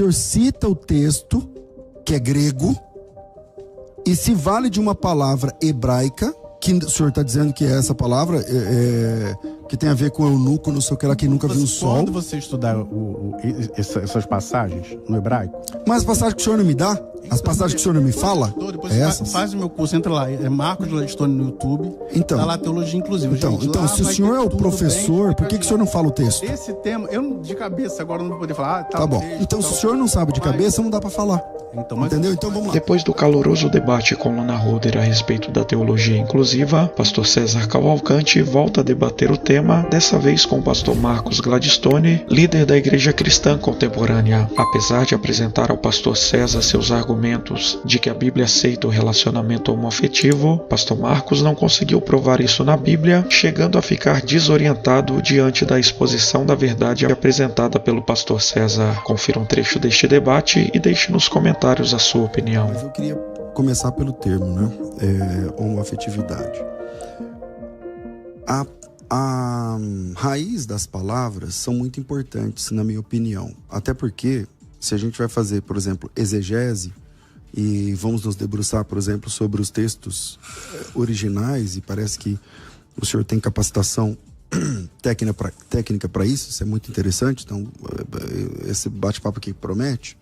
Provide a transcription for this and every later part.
senhor cita o texto, que é grego, e se vale de uma palavra hebraica, que o senhor está dizendo que é essa palavra, que tem a ver com eunuco, não sei o que lá, que nunca viu o sol. Quando você estudar essas passagens no hebraico... Mas as passagens que o senhor não me dá? As passagens que o senhor não me fala? Depois essas? faz o meu curso, entra lá, é Marcos Gladstone no YouTube, então, tá lá Teologia Inclusiva. Então se o senhor é o professor, por que o senhor não fala o texto? Esse tema, eu de cabeça agora não vou poder falar. Tá bom, então se o senhor não sabe de cabeça, não dá pra falar. Entendeu? Então vamos lá. Depois do caloroso debate com Lana Roder a respeito da teologia inclusiva, pastor César Cavalcante volta a debater o tema, dessa vez com o pastor Marcos Gladstone, líder da Igreja Cristã Contemporânea. Apesar de apresentar ao pastor César seus argumentos de que a Bíblia aceita o relacionamento homoafetivo, pastor Marcos não conseguiu provar isso na Bíblia, chegando a ficar desorientado diante da exposição da verdade apresentada pelo pastor César. Confira um trecho deste debate e deixe nos comentários a sua opinião. Mas eu queria começar pelo termo, né? Homoafetividade. A raiz das palavras são muito importantes, na minha opinião. Até porque, se a gente vai fazer, por exemplo, exegese, e vamos nos debruçar, por exemplo, sobre os textos originais, e parece que o senhor tem capacitação técnica para isso é muito interessante, então esse bate-papo aqui promete.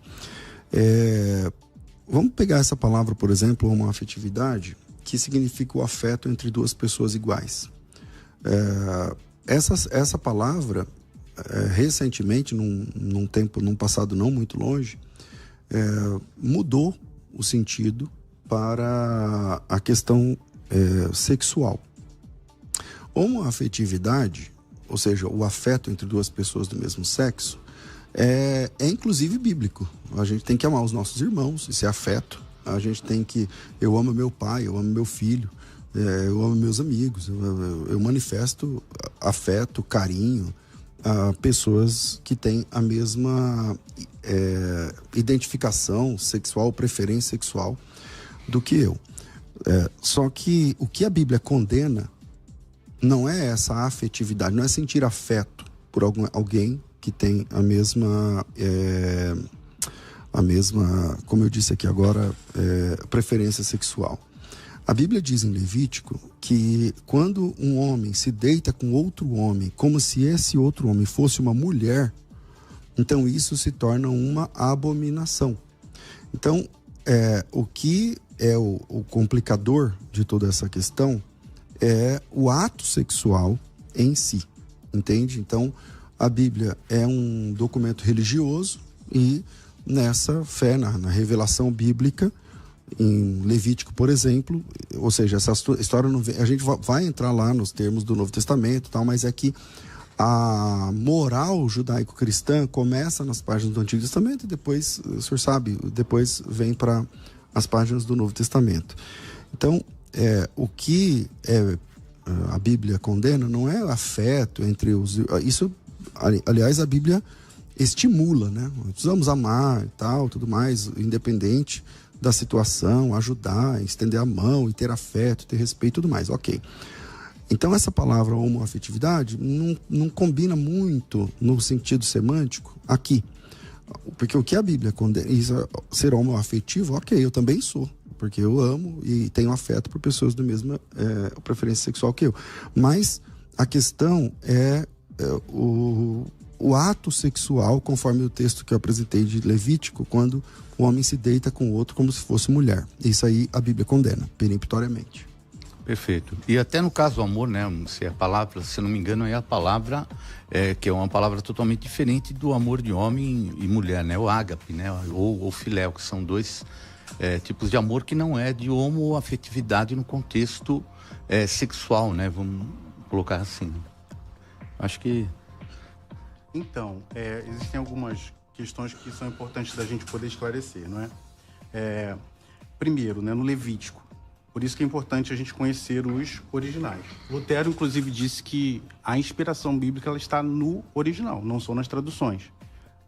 Vamos pegar essa palavra, por exemplo, homoafetividade, que significa o afeto entre duas pessoas iguais. Essa palavra, recentemente, num passado não muito longe, mudou o sentido para a questão sexual. Homoafetividade, ou seja, o afeto entre duas pessoas do mesmo sexo, é inclusive bíblico. A gente tem que amar os nossos irmãos, isso é afeto. A gente tem que... Eu amo meu pai, eu amo meu filho, eu amo meus amigos. Eu manifesto afeto, carinho a pessoas que têm a mesma identificação sexual, preferência sexual do que eu. Só que o que a Bíblia condena não é essa afetividade, não é sentir afeto por alguém que tem a mesma, como eu disse aqui agora, preferência sexual. A Bíblia diz em Levítico que quando um homem se deita com outro homem, como se esse outro homem fosse uma mulher, então isso se torna uma abominação. Então, o que é o complicador de toda essa questão é o ato sexual em si, entende? Então, a Bíblia é um documento religioso e nessa fé, na revelação bíblica, em Levítico, por exemplo, ou seja, essa história não vem, a gente vai entrar lá nos termos do Novo Testamento e tal, mas é que a moral judaico-cristã começa nas páginas do Antigo Testamento e depois, o senhor sabe, depois vem para as páginas do Novo Testamento. Então, o que a Bíblia condena não é afeto entre os... Isso, aliás, a Bíblia estimula, né? Nós precisamos amar e tal, tudo mais, independente da situação, ajudar, estender a mão e ter afeto, ter respeito e tudo mais, ok. Então essa palavra homoafetividade não combina muito no sentido semântico aqui, porque o que a Bíblia condena, ser homoafetivo, ok, eu também sou, porque eu amo e tenho afeto por pessoas da mesma preferência sexual que eu, mas a questão é o ato sexual, conforme o texto que eu apresentei de Levítico, quando o homem se deita com o outro como se fosse mulher. Isso aí a Bíblia condena, peremptoriamente. Perfeito. E até no caso do amor, né, se a palavra, se não me engano, é a palavra, que é uma palavra totalmente diferente do amor de homem e mulher, né, o ágape, né, ou filéu, que são dois tipos de amor que não é de homoafetividade no contexto sexual, né, vamos colocar assim. Acho que... Então, existem algumas questões que são importantes da gente poder esclarecer, não é? Primeiro, né, no Levítico, por isso que é importante a gente conhecer os originais. Lutero, inclusive, disse que a inspiração bíblica ela está no original, não só nas traduções.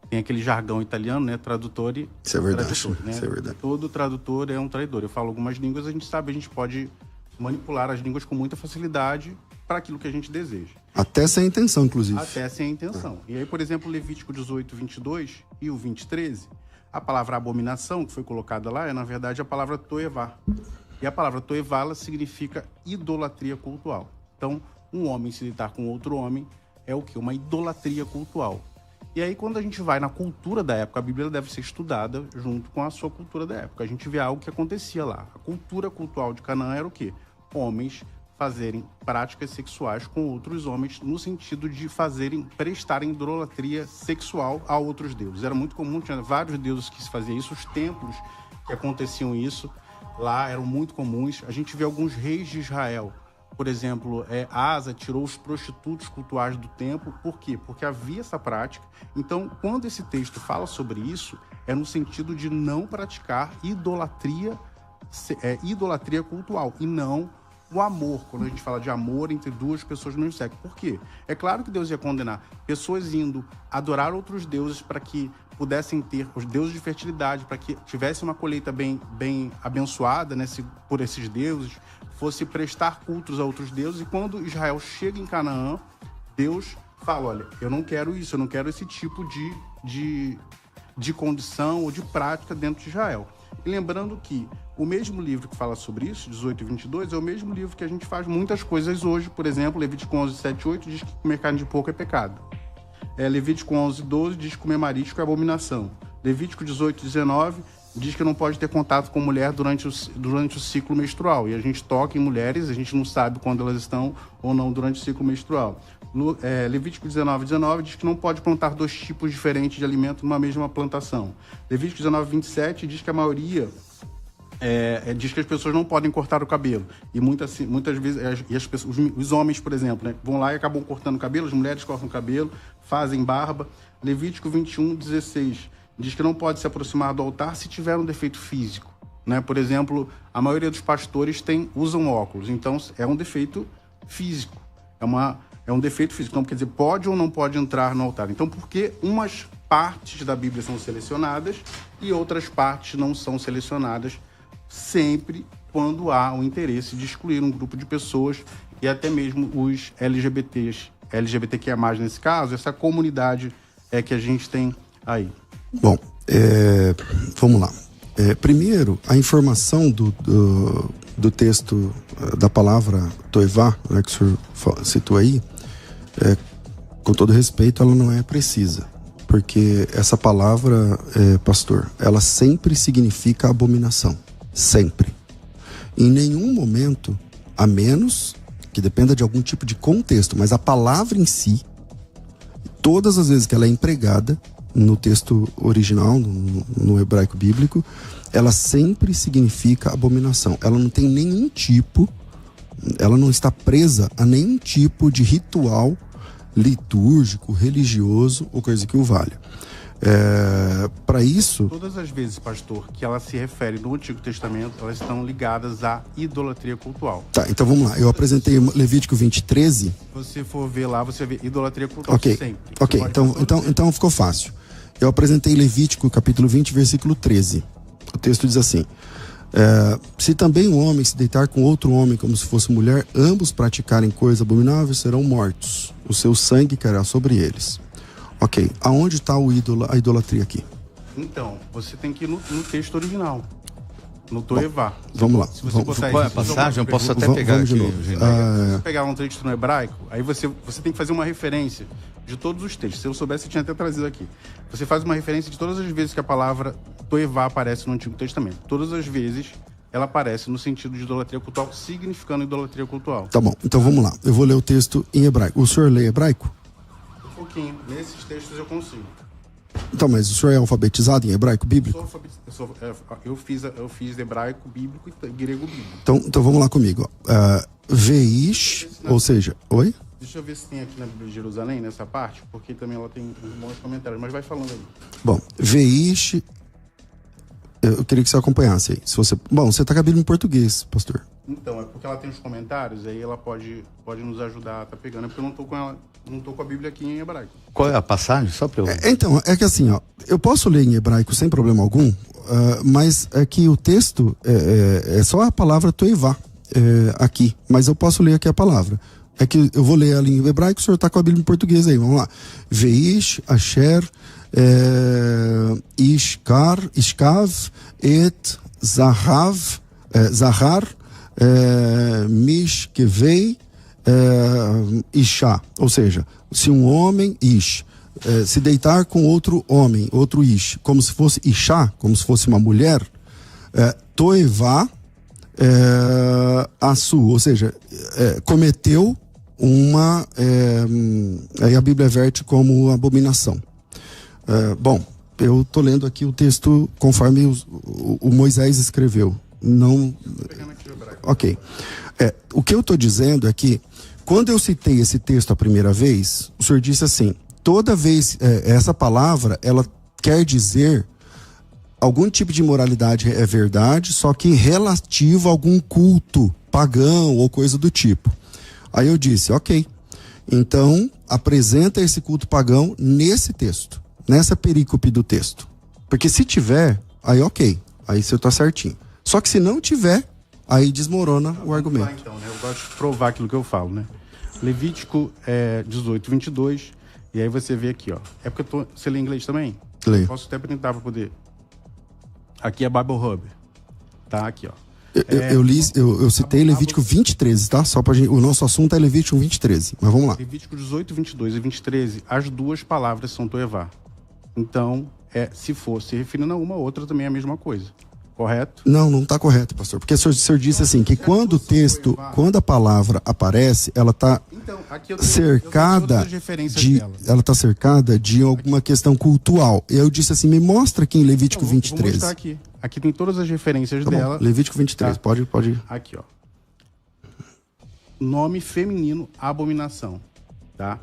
Tem aquele jargão italiano, né, tradutor e... Isso é verdade, tradutor, né? Isso é verdade. Todo tradutor é um traidor. Eu falo algumas línguas, a gente sabe, a gente pode manipular as línguas com muita facilidade para aquilo que a gente deseja. Até sem intenção, inclusive. Até sem intenção. E aí, por exemplo, Levítico 18, 22 e o 20, 13, A palavra abominação, que foi colocada lá, é na verdade a palavra toevá. E a palavra toevá, ela significa idolatria cultual. Então, um homem se deitar com outro homem é o quê? Uma idolatria cultual. E aí, quando a gente vai na cultura da época, a Bíblia deve ser estudada junto com a sua cultura da época. A gente vê algo que acontecia lá. A cultura cultural de Canaã era o quê? Homens fazerem práticas sexuais com outros homens, no sentido de prestarem idolatria sexual a outros deuses. Era muito comum, tinha vários deuses que se faziam isso, os templos que aconteciam isso lá eram muito comuns. A gente vê alguns reis de Israel, por exemplo, Asa tirou os prostitutos cultuais do templo. Por quê? Porque havia essa prática. Então, quando esse texto fala sobre isso, é no sentido de não praticar idolatria cultual, e não o amor, quando a gente fala de amor entre duas pessoas do mesmo sexo. Por quê? É claro que Deus ia condenar pessoas indo adorar outros deuses para que pudessem ter os deuses de fertilidade, para que tivesse uma colheita bem abençoada, né, por esses deuses, fosse prestar cultos a outros deuses. E quando Israel chega em Canaã, Deus fala, olha, eu não quero isso, eu não quero esse tipo de condição ou de prática dentro de Israel. E lembrando que o mesmo livro que fala sobre isso, 18 e 22, é o mesmo livro que a gente faz muitas coisas hoje. Por exemplo, Levítico 11, 7 e 8 diz que comer carne de porco é pecado. Levítico 11, 12 diz que comer marisco é abominação. Levítico 18, 19 diz que não pode ter contato com mulher durante o ciclo menstrual. E a gente toca em mulheres, a gente não sabe quando elas estão ou não durante o ciclo menstrual. Levítico 19, 19 diz que não pode plantar 2 tipos diferentes de alimento numa mesma plantação. Levítico 19, 27 diz que a maioria diz que as pessoas não podem cortar o cabelo. E muitas vezes os homens, por exemplo, né, vão lá e acabam cortando o cabelo, as mulheres cortam o cabelo, fazem barba. Levítico 21, 16 diz que não pode se aproximar do altar se tiver um defeito físico, né? Por exemplo, a maioria dos pastores usam óculos, então é um defeito físico. É um defeito físico. Então, quer dizer, pode ou não pode entrar no altar. Então, por que umas partes da Bíblia são selecionadas e outras partes não são selecionadas? Sempre quando há o interesse de excluir um grupo de pessoas, e até mesmo os LGBTQIA+, nesse caso, essa comunidade que a gente tem aí. Bom, vamos lá. Primeiro, a informação do texto da palavra toevá, né, que o senhor citou aí, com todo respeito, ela não é precisa. Porque essa palavra, pastor, ela sempre significa abominação. Sempre. Em nenhum momento, a menos que dependa de algum tipo de contexto, mas a palavra em si, todas as vezes que ela é empregada no texto original, no hebraico bíblico, ela sempre significa abominação. Ela não tem nenhum tipo, ela não está presa a nenhum tipo de ritual litúrgico, religioso ou coisa que o valha. Para isso... Todas as vezes, pastor, que ela se refere no Antigo Testamento, elas estão ligadas à idolatria cultual. Tá, então vamos lá. Eu apresentei Levítico 20, 13. Se você for ver lá, você vê idolatria cultual sempre. Ok, então ficou fácil. Eu apresentei Levítico capítulo 20, versículo 13. O texto diz assim: se também um homem se deitar com outro homem como se fosse mulher, ambos praticarem coisa abominável, serão mortos. O seu sangue cairá sobre eles. Ok, aonde está a idolatria aqui? Então, você tem que ir no texto original, no toevá. Vamos lá. Se você botar qual é a passagem? Eu posso até pegar aqui. Se você pegar um texto no hebraico, aí você tem que fazer uma referência de todos os textos. Se eu soubesse, eu tinha até trazido aqui. Você faz uma referência de todas as vezes que a palavra toevá aparece no Antigo Testamento. Todas as vezes ela aparece no sentido de idolatria cultural, significando idolatria cultural. Tá bom, então vamos lá. Eu vou ler o texto em hebraico. O senhor lê hebraico? Um pouquinho. Nesses textos eu consigo. Então, mas o senhor é alfabetizado em hebraico bíblico? Eu fiz hebraico bíblico e grego bíblico. Então vamos lá comigo. Veish, ou seja... Oi? Deixa eu ver se tem aqui na Bíblia de Jerusalém, nessa parte, porque também ela tem uns bons comentários, mas vai falando aí. Bom, Veish... Eu queria que você acompanhasse aí. Você tá com a Bíblia em português, pastor. Então, é porque ela tem os comentários, aí ela pode nos ajudar a tá pegando, é porque eu não tô com a Bíblia aqui em hebraico. Qual é a passagem? Só pra eu... Então, é que assim, ó, eu posso ler em hebraico sem problema algum, mas é que o texto é só a palavra toevá aqui, mas eu posso ler aqui a palavra. É que eu vou ler ela em hebraico, o senhor tá com a Bíblia em português aí, vamos lá. Veish, Asher, Ishkav et Zahar Mishkevei Isha. Ou seja, se um homem, se deitar com outro homem, outro Ish, como se fosse Isha, como se fosse uma mulher, Toevá Assu, ou seja, cometeu uma. Aí a Bíblia verte como abominação. Bom, eu estou lendo aqui o texto conforme o Moisés escreveu. Não. Ok. O que eu estou dizendo é que, quando eu citei esse texto a primeira vez, o senhor disse assim: toda vez, essa palavra, ela quer dizer algum tipo de imoralidade, é verdade, só que relativo a algum culto pagão ou coisa do tipo. Aí eu disse, ok, então apresenta esse culto pagão nesse texto, nessa perícope do texto. Porque se tiver, aí ok, aí você está certinho. Só que se não tiver, aí desmorona o argumento. Lá, então, né? Eu gosto de provar aquilo que eu falo, né? Levítico 18, 22, e aí você vê aqui, ó. É porque você lê inglês também? Leio. Posso até printar para poder... Aqui é Bible Hub. Tá aqui, ó. Eu citei Levítico 20:13, tá? Só pra gente, o nosso assunto é Levítico 20:13, mas vamos lá. Levítico 18, 22 e 20:13, as duas palavras são toevá. Então, se for se referindo a uma, outra também é a mesma coisa. Correto? Não tá correto, pastor. Porque o senhor disse assim, que quando o texto, quando a palavra aparece, ela tá cercada ela tá cercada de alguma questão cultural. Eu disse assim, me mostra aqui em Levítico 20:13. Vou mostrar aqui. Aqui tem todas as referências dela. Bom, Levítico 20:13, tá? Pode ir. Aqui, ó. Nome feminino, abominação. Tá?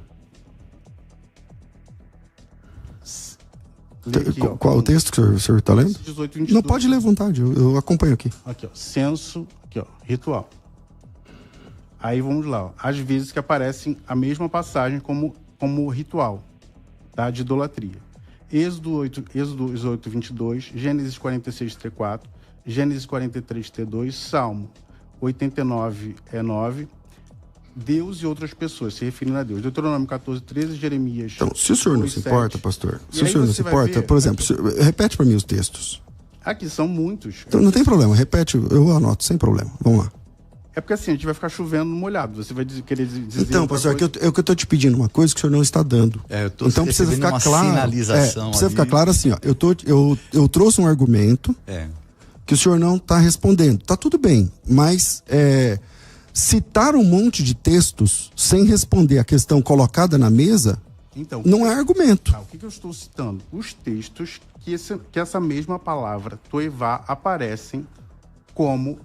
Aqui, ó, qual o texto que o senhor está lendo? 18, 22. Não, pode ler à vontade, eu acompanho aqui. Aqui, ó, censo, aqui, ó, ritual. Aí vamos lá, ó, às vezes que aparecem a mesma passagem como ritual, tá, de idolatria. Êxodo 18, 22, Gênesis 46, T4, Gênesis 43, T2, Salmo 89, 9, Deus e outras pessoas, se referindo a Deus. Deuteronômio 14, 13, Jeremias. Então, se o senhor não se importa, pastor, se o senhor não se importa, por exemplo, repete para mim os textos. Aqui são muitos. Então, não tem problema, repete, eu anoto, sem problema. Vamos lá. É porque assim, a gente vai ficar chovendo molhado. Você vai querer dizer. Então, pastor, é que eu estou te pedindo uma coisa que o senhor não está dando. Então precisa ficar claro. Precisa ficar claro assim, ó. Eu trouxe um argumento que o senhor não está respondendo. Tá tudo bem, mas citar um monte de textos sem responder a questão colocada na mesa, então, não é argumento. O que eu estou citando? Os textos que essa mesma palavra, toevá, aparecem como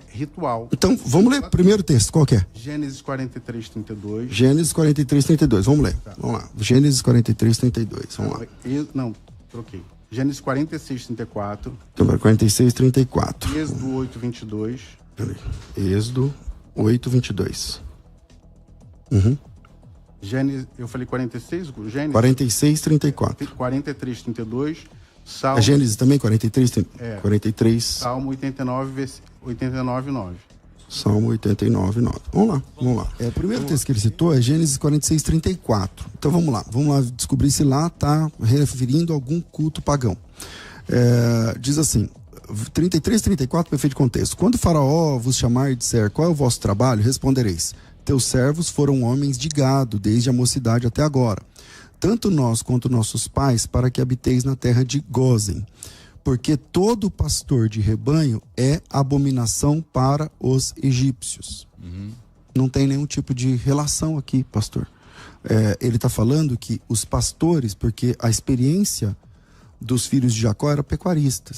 ritual. Então, vamos ler o primeiro texto, qual que é? Gênesis 43, 32. Gênesis 43, 32, vamos ler. Tá. Vamos lá, Gênesis 43, 32, vamos lá. Não, troquei. Gênesis 46, 34. Então, 46, 34. Êxodo 8, 22. Êxodo 8, 22. Gênesis, eu falei 46? Gênesis? 46, 34. 43, 32. Salmo, Gênesis também, 43, 43. Salmo 89, 9. Salmo 89, 9. Vamos lá. O primeiro texto que ele citou é Gênesis 46, 34. Então vamos lá descobrir se lá está referindo a algum culto pagão. Diz assim, 33, 34, perfeito contexto. Quando o faraó vos chamar e disser, qual é o vosso trabalho? Respondereis, teus servos foram homens de gado, desde a mocidade até agora. Tanto nós quanto nossos pais, para que habiteis na terra de Gósen. Porque todo pastor de rebanho é abominação para os egípcios. Não tem nenhum tipo de relação aqui, pastor. Ele está falando que os pastores, porque a experiência dos filhos de Jacó era pecuarista.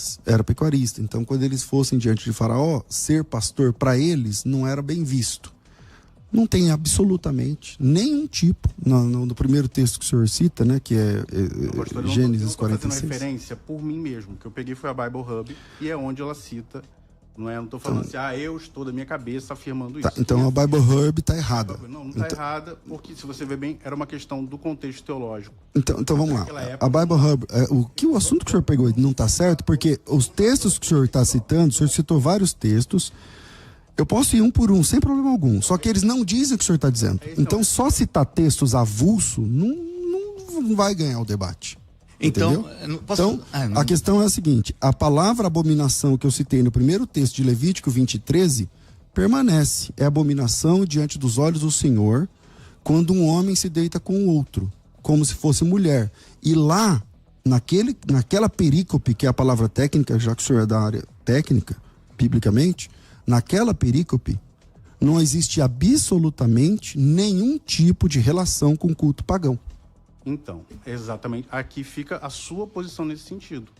Então, quando eles fossem diante de Faraó, ser pastor para eles não era bem visto. Não tem absolutamente nenhum tipo, no primeiro texto que o senhor cita, né, que é Gênesis 46. Eu estou fazendo referência por mim mesmo, que eu peguei foi a Bible Hub, e é onde ela cita, não estou falando eu estou da minha cabeça afirmando isso. Então a Bible Hub está errada. Não está errada, porque se você ver bem, era uma questão do contexto teológico. Então vamos lá, a Bible Hub, o assunto que o senhor pegou não está certo, porque os textos que o senhor está citando, o senhor citou vários textos. Eu posso ir um por um, sem problema algum. Só que eles não dizem o que o senhor está dizendo. Então, só citar textos avulso não vai ganhar o debate. Então, a questão é a seguinte: a palavra abominação que eu citei no primeiro texto de Levítico 20:13 permanece. É abominação diante dos olhos do Senhor quando um homem se deita com o outro, como se fosse mulher. E lá, naquela perícope, que é a palavra técnica, já que o senhor é da área técnica, biblicamente, naquela perícope não existe absolutamente nenhum tipo de relação com o culto pagão. Então, exatamente, aqui fica a sua posição nesse sentido,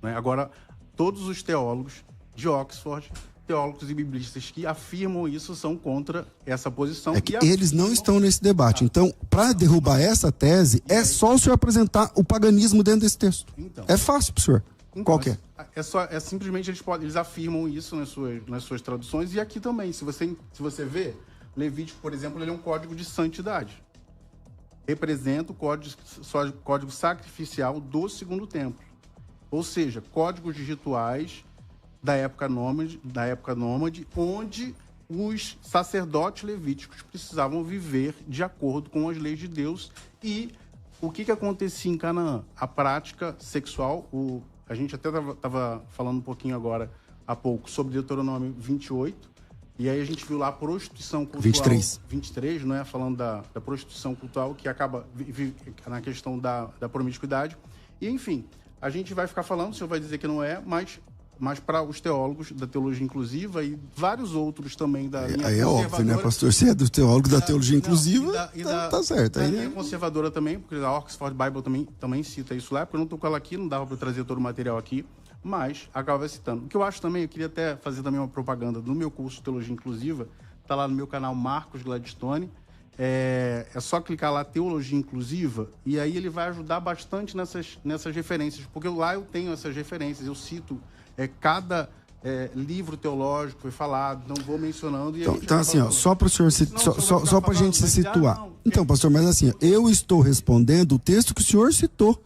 né? Agora, todos os teólogos de Oxford, teólogos e biblistas que afirmam isso, são contra essa posição. É que eles não estão nesse debate. Então, para derrubar essa tese, é só o senhor apresentar o paganismo dentro desse texto. Então, é fácil para o senhor. Então, qual que é? É simplesmente eles afirmam isso nas suas traduções, e aqui também. Se você vê, Levítico, por exemplo, ele é um código de santidade. Representa o código sacrificial do segundo templo. Ou seja, códigos de rituais da época nômade, onde os sacerdotes levíticos precisavam viver de acordo com as leis de Deus. E o que acontecia em Canaã? A prática sexual, a gente até estava falando um pouquinho agora, há pouco, sobre Deuteronômio 28, e aí a gente viu lá a prostituição cultural. 23, não é? Falando da prostituição cultural, que acaba na questão da promiscuidade. E, enfim, a gente vai ficar falando, o senhor vai dizer que não é, mas para os teólogos da teologia inclusiva e vários outros também da linha aí é óbvio, né, pastor? Você é do teólogo da teologia inclusiva, tá certo. A linha conservadora também, porque a Oxford Bible também cita isso lá, porque eu não estou com ela aqui, não dava para trazer todo o material aqui, mas acaba citando. O que eu acho também, eu queria até fazer também uma propaganda do meu curso de Teologia Inclusiva, está lá no meu canal Marcos Gladstone, é só clicar lá Teologia Inclusiva, e aí ele vai ajudar bastante nessas referências, porque lá eu tenho essas referências, eu cito cada livro teológico foi falado, não vou mencionando. E então assim, ó, só para o senhor só para a gente se situar. Então, pastor, mas assim, eu estou respondendo o texto que o senhor citou.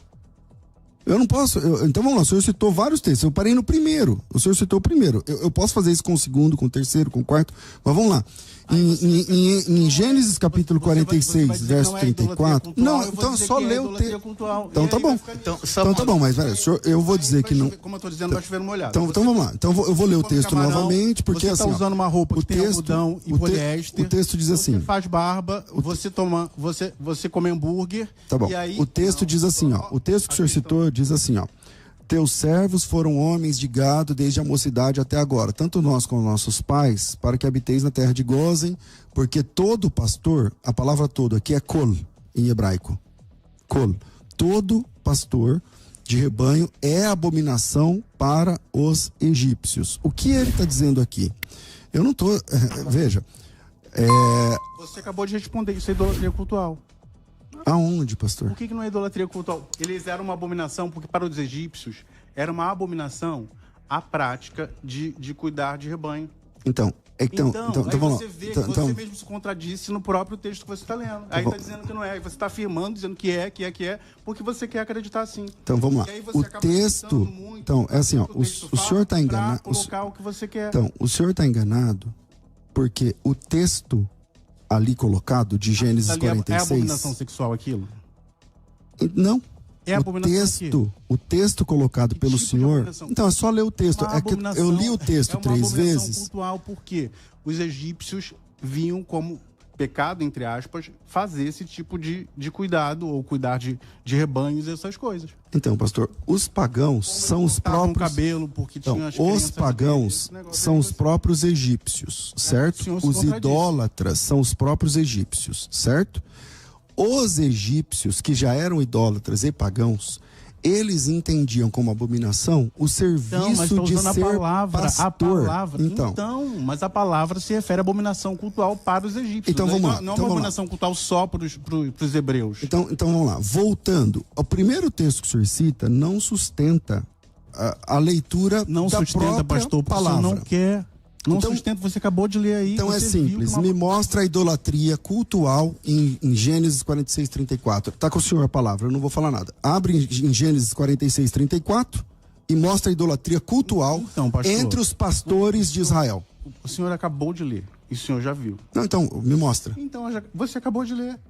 Eu não posso. Então vamos lá, o senhor citou vários textos. Eu parei no primeiro. O senhor citou o primeiro. Eu posso fazer isso com o segundo, com o terceiro, com o quarto. Mas vamos lá. Em Gênesis capítulo 46, verso 34. Não, então é só ler o texto. Então tá bom. Então tá bom, mas velho, eu vou dizer que não. Como eu tô dizendo, vai chover molhado. Então vamos lá. Então eu vou ler o texto novamente, porque assim. Você tá usando uma roupa que tem algodão e poliéster. O texto diz assim. Você faz barba, você come hambúrguer. Tá bom. O texto diz assim, ó. O texto que o senhor citou diz assim, ó. Teus servos foram homens de gado desde a mocidade até agora, tanto nós como nossos pais, para que habiteis na terra de Gozem, porque todo pastor, a palavra todo aqui é kol, em hebraico. Kol. Todo pastor de rebanho é abominação para os egípcios. O que ele está dizendo aqui? Eu não estou... veja... Você acabou de responder, isso é idolatria cultural. Aonde, pastor? Por que não é idolatria cultural? Eles eram uma abominação, porque para os egípcios era uma abominação a prática de cuidar de rebanho. Então vamos você vê que você mesmo se contradisse no próprio texto que você está lendo. Aí está dizendo que não é, e você está afirmando, dizendo que é, porque você quer acreditar assim. Então vamos lá. O texto, então é assim, ó, o senhor está enganado. Colocar o que você quer. Então, o senhor está enganado porque o texto ali colocado de Gênesis 46. É abominação sexual aquilo? Não. É abominação o texto colocado pelo senhor. Então é só ler o texto. É que eu li o texto 3 vezes. Cultural porque os egípcios viam como pecado, entre aspas, fazer esse tipo de cuidado ou cuidar de rebanhos e essas coisas. Então, pastor, os pagãos são os próprios cabelo porque tinha as os pagãos são os próprios egípcios, certo? Os idólatras são os próprios egípcios, certo? Os egípcios, que já eram idólatras e pagãos, eles entendiam como abominação o serviço de ser pastor. Mas a palavra se refere à abominação cultural para os egípcios. Então vamos lá. Não é uma abominação cultural só para os hebreus. Então vamos lá. Voltando, o primeiro texto que o senhor cita não sustenta a leitura não da sustenta, própria pastor, palavra. Não quer. Não sustenta, você acabou de ler aí. Então é simples, me mostra a idolatria cultural em Gênesis 46, 34. Tá com o senhor a palavra, eu não vou falar nada. Abre em Gênesis 46, 34 e mostra a idolatria cultural entre os pastores de Israel. O senhor acabou de ler, e o senhor já viu. Não, então, me mostra. Então, você acabou de ler.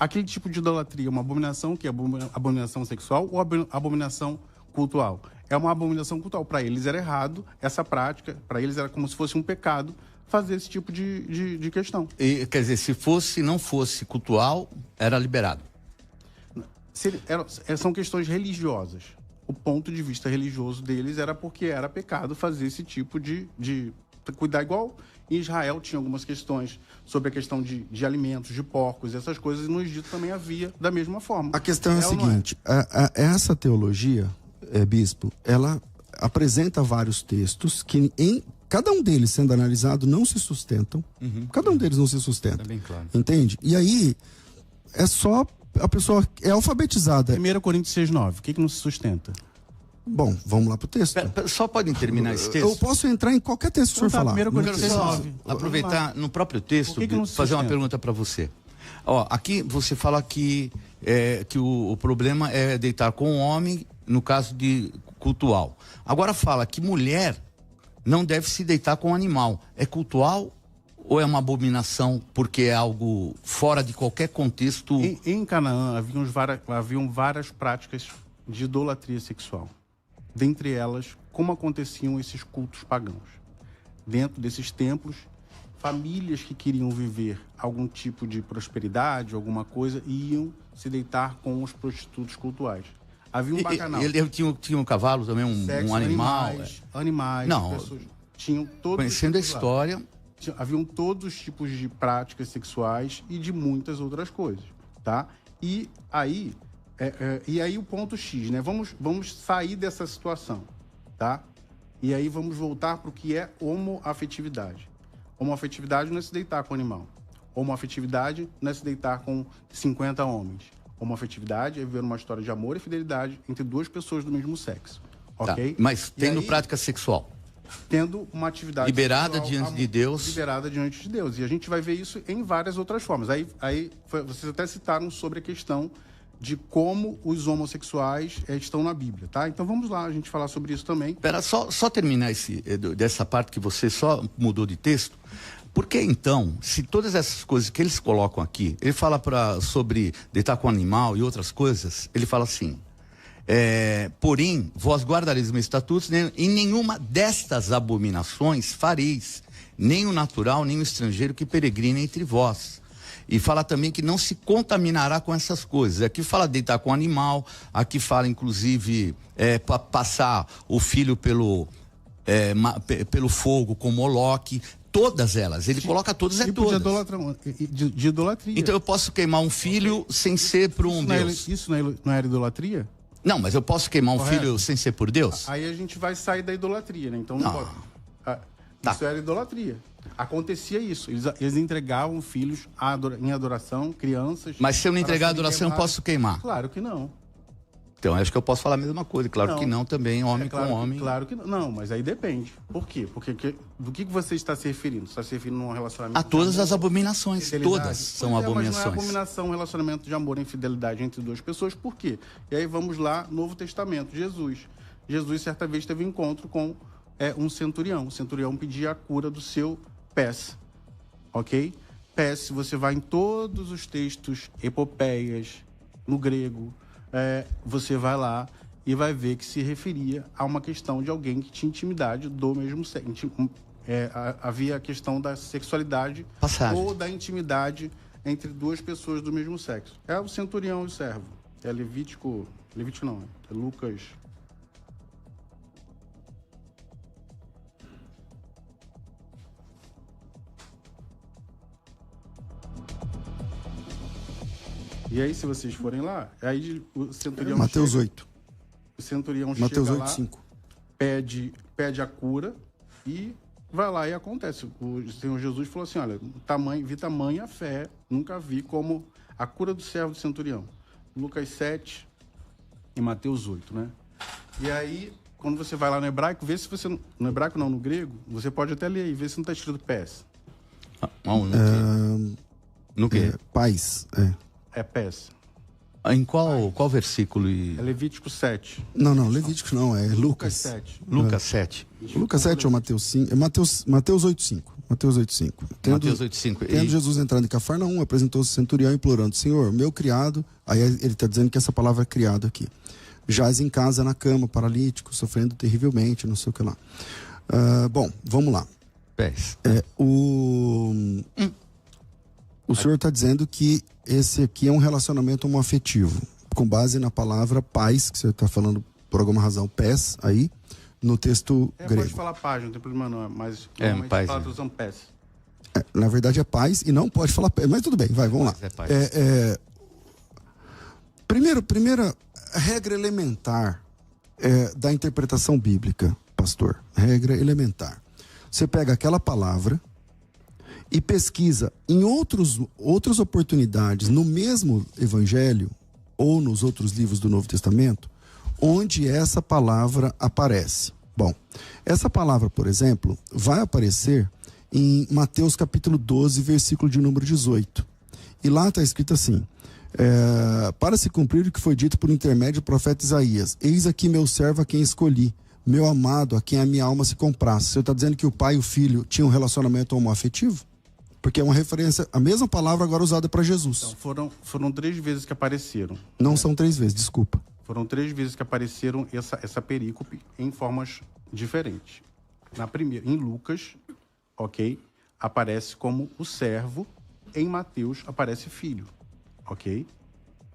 aquele tipo de idolatria é uma abominação, que é abominação sexual ou abominação cultural? É uma abominação cultural. Para eles era errado essa prática, para eles era como se fosse um pecado fazer esse tipo de questão. E, quer dizer, se não fosse cultural, era liberado. São questões religiosas. O ponto de vista religioso deles era porque era pecado fazer esse tipo de cuidar. Igual em Israel tinha algumas questões sobre a questão de alimentos, de porcos, essas coisas, e no Egito também havia da mesma forma. A questão é a seguinte, essa teologia, bispo, ela apresenta vários textos que cada um deles sendo analisado não se sustentam. Cada um deles não se sustenta. É bem claro. Entende? E aí é só a pessoa é alfabetizada. 1 Coríntios 6,9. O que não se sustenta? Bom, vamos lá pro texto. Só podem terminar esse texto? Eu posso entrar em qualquer texto que o senhor falar. 1 Coríntios 6,9. Aproveitar no próprio texto, que fazer uma pergunta para você. Ó, aqui você fala que o problema é deitar com o homem, no caso de cultual. Agora fala que mulher não deve se deitar com animal. É cultual ou é uma abominação porque é algo fora de qualquer contexto? Em Canaã haviam várias práticas de idolatria sexual. Dentre elas, como aconteciam esses cultos pagãos. Dentro desses templos, famílias que queriam viver algum tipo de prosperidade, alguma coisa, iam se deitar com os prostitutos cultuais. Havia um bacanal. Ele tinha um cavalo também, um animal? Animais. Não, pessoas, tinham todos conhecendo a história... Haviam todos os tipos de práticas sexuais e de muitas outras coisas, tá? E aí o ponto X, né? Vamos sair dessa situação, tá? E aí vamos voltar para o que é homoafetividade. Homoafetividade não é se deitar com o animal. Homoafetividade não é se deitar com 50 homens. Homoafetividade é viver uma história de amor e fidelidade entre duas pessoas do mesmo sexo, ok? Tá, mas tendo prática sexual? Tendo uma atividade liberada sexual, diante de Deus. Liberada diante de Deus. E a gente vai ver isso em várias outras formas. Vocês até citaram sobre a questão de como os homossexuais estão na Bíblia, tá? Então vamos lá, a gente falar sobre isso também. Espera, só terminar dessa parte que você só mudou de texto. Porque então, se todas essas coisas que eles colocam aqui, ele fala sobre deitar com animal e outras coisas, ele fala assim... porém, vós guardareis os meus estatutos, em nenhuma destas abominações fareis, nem o natural, nem o estrangeiro que peregrina entre vós. E fala também que não se contaminará com essas coisas. Aqui fala deitar com animal, aqui fala inclusive passar o filho pelo fogo com Moloque. Todas elas, ele coloca todas, todas. De idolatria. Então eu posso queimar um filho sem ser por um Deus. Isso não era idolatria? Não, mas eu posso queimar um filho sem ser por Deus? Aí a gente vai sair da idolatria, né? Então não pode. Isso era idolatria. Acontecia isso. Eles entregavam filhos em adoração, crianças. Mas se eu não entregar a adoração, eu posso queimar? Claro que não. Então, acho que eu posso falar a mesma coisa. Claro que não também, homem com homem. Claro que não. Não, mas aí depende. Por quê? Porque do que você está se referindo? Você está se referindo a um relacionamento... A todas as abominações. Todas são abominações. Mas não é abominação um relacionamento de amor e infidelidade entre duas pessoas. Por quê? E aí vamos lá, Novo Testamento, Jesus. Jesus, certa vez, teve um encontro com um centurião. O centurião pedia a cura do seu pés. Ok? Pés, você vai em todos os textos, epopeias, no grego... você vai lá e vai ver que se referia a uma questão de alguém que tinha intimidade do mesmo sexo. Havia a questão da sexualidade ou da intimidade entre duas pessoas do mesmo sexo. É o centurião e o servo. É Levítico não, é Lucas. E aí, se vocês forem lá, aí o centurião Mateus 8. O centurião Mateus chega 8, lá, 5. pede a cura e vai lá e acontece. O Senhor Jesus falou assim, olha, vi tamanha fé, nunca vi como a cura do servo do centurião. Lucas 7 e Mateus 8, né? E aí, quando você vai lá no hebraico, vê se você... No hebraico não, no grego, você pode até ler aí, ver se não está escrito pés. No quê? Pais, É pés. Em qual versículo? É Levítico 7. Não, Levítico não, é Lucas. 7. Lucas 7. Lucas 7 ou Mateus 5? É Mateus 8, 5. Mateus 8,5. Mateus 8,5. Tendo Jesus entrado em Cafarnaum, apresentou-se ao centurião implorando: Senhor, meu criado... Aí ele está dizendo que essa palavra é criado aqui. Jaz em casa, na cama, paralítico, sofrendo terrivelmente, não sei o que lá. Bom, vamos lá. Pés. O senhor está dizendo que esse aqui é um relacionamento homoafetivo, com base na palavra pais, que você está falando por alguma razão, pés, aí, no texto grego. Pode falar paz, não tem problema não, mas paz, fala usam pés. Na verdade é pais e não pode falar pés, mas tudo bem, vai, vamos lá. Paz. Primeira regra elementar da interpretação bíblica, pastor, regra elementar. Você pega aquela palavra e pesquisa em outras oportunidades no mesmo evangelho ou nos outros livros do Novo Testamento, onde essa palavra aparece. Bom, essa palavra, por exemplo, vai aparecer em Mateus capítulo 12, versículo de número 18. E lá está escrito assim: para se cumprir o que foi dito por intermédio do profeta Isaías: eis aqui meu servo a quem escolhi, meu amado a quem a minha alma se comprasse. Você está dizendo que o pai e o filho tinham um relacionamento homoafetivo? Porque é uma referência, a mesma palavra agora usada para Jesus. Então, foram 3 vezes que apareceram. Não são 3 vezes, desculpa. Foram 3 vezes que apareceram essa perícope em formas diferentes. Na primeira, em Lucas, ok, aparece como o servo. Em Mateus aparece filho, ok?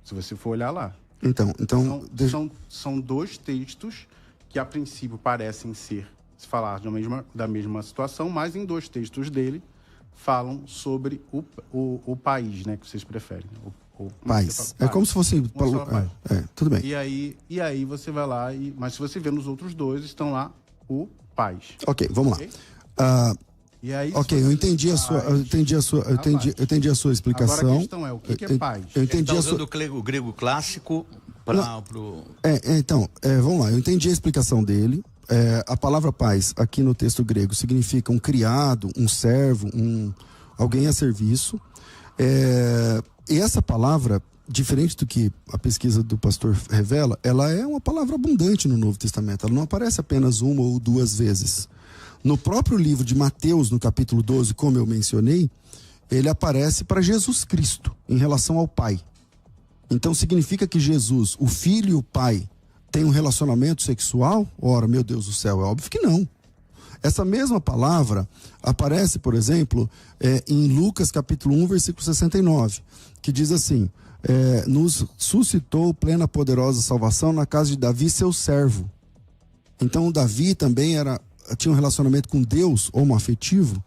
Se você for olhar lá. Então são 2 textos que a princípio parecem se falar da mesma situação, mas em 2 textos dele falam sobre o país, né, que vocês preferem. Pais. É como se fosse... tudo bem. E aí você vai lá, mas se você vê nos outros 2, estão lá o pais. Ok, vamos okay? lá. E aí, ok, eu entendi a sua explicação. Agora a questão é, o que é paz? Eu entendi Ele está usando o grego clássico para... Então, vamos lá, eu entendi a explicação dele. A palavra paz, aqui no texto grego, significa um criado, um servo, alguém a serviço. E essa palavra, diferente do que a pesquisa do pastor revela, ela é uma palavra abundante no Novo Testamento. Ela não aparece apenas 1 ou 2 vezes. No próprio livro de Mateus, no capítulo 12, como eu mencionei, ele aparece para Jesus Cristo, em relação ao Pai. Então significa que Jesus, o Filho e o Pai, têm um relacionamento sexual? Ora, meu Deus do céu, é óbvio que não. Essa mesma palavra aparece, por exemplo, em Lucas capítulo 1, versículo 69, que diz assim: nos suscitou plena poderosa salvação na casa de Davi, seu servo. Então Davi também tinha um relacionamento com Deus homoafetivo,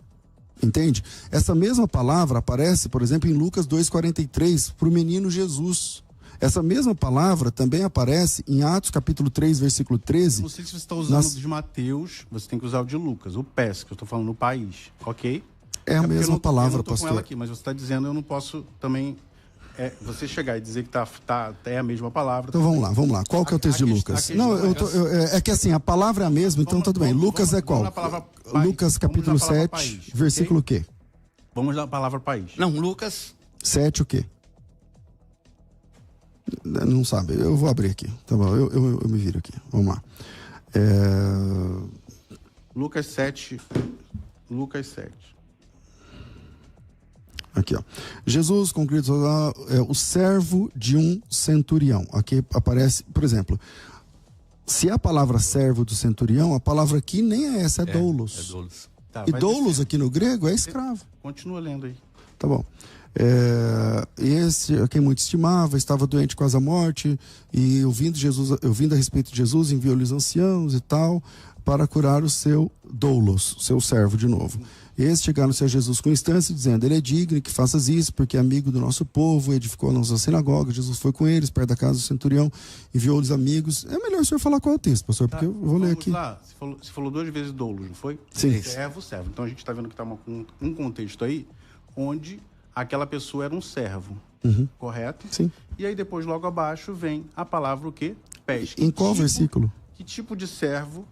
entende? Essa mesma palavra aparece, por exemplo, em Lucas 2,43, para o menino Jesus. Essa mesma palavra também aparece em Atos capítulo 3, versículo 13. Não sei se você está usando o de Mateus, você tem que usar o de Lucas, o PES, que eu estou falando no país, ok? É a mesma palavra, eu não tô pastor. Com ela aqui, mas você está dizendo, eu não posso também... você chegar e dizer que é a mesma palavra. Então vamos lá. Qual que é o texto de Lucas? Não, é que assim, a palavra é a mesma, então tudo bem. Lucas é qual? Lucas capítulo 7, versículo o quê? Vamos na palavra país. Não, Lucas 7 o quê? Não sabe, eu vou abrir aqui. Tá bom, eu me viro aqui. Vamos lá. Lucas 7. Aqui, ó. Jesus, concluído, o servo de um centurião. Aqui aparece, por exemplo, se a palavra servo do centurião, a palavra aqui nem é essa, é doulos. É doulos. Tá, e doulos aqui no grego é escravo. Continua lendo aí. Tá bom. Esse, a quem muito estimava, estava doente quase à morte, e ouvindo a respeito de Jesus, enviou-lhe os anciãos e tal, para curar o seu doulos, seu servo de novo. Estes chegaram-se a Jesus com instância, dizendo: ele é digno que faças isso, porque é amigo do nosso povo, edificou a nossa sinagoga. Jesus foi com eles, perto da casa do centurião, enviou-lhes amigos. É melhor o senhor falar qual é o texto, pastor, porque eu vou ler aqui. Lá. Você falou 2 vezes doulos, não foi? Sim. Servo. Então a gente está vendo que está um contexto aí, onde aquela pessoa era um servo, correto? Sim. E aí depois, logo abaixo, vem a palavra o quê? Pés. Em qual versículo? Que tipo de servo?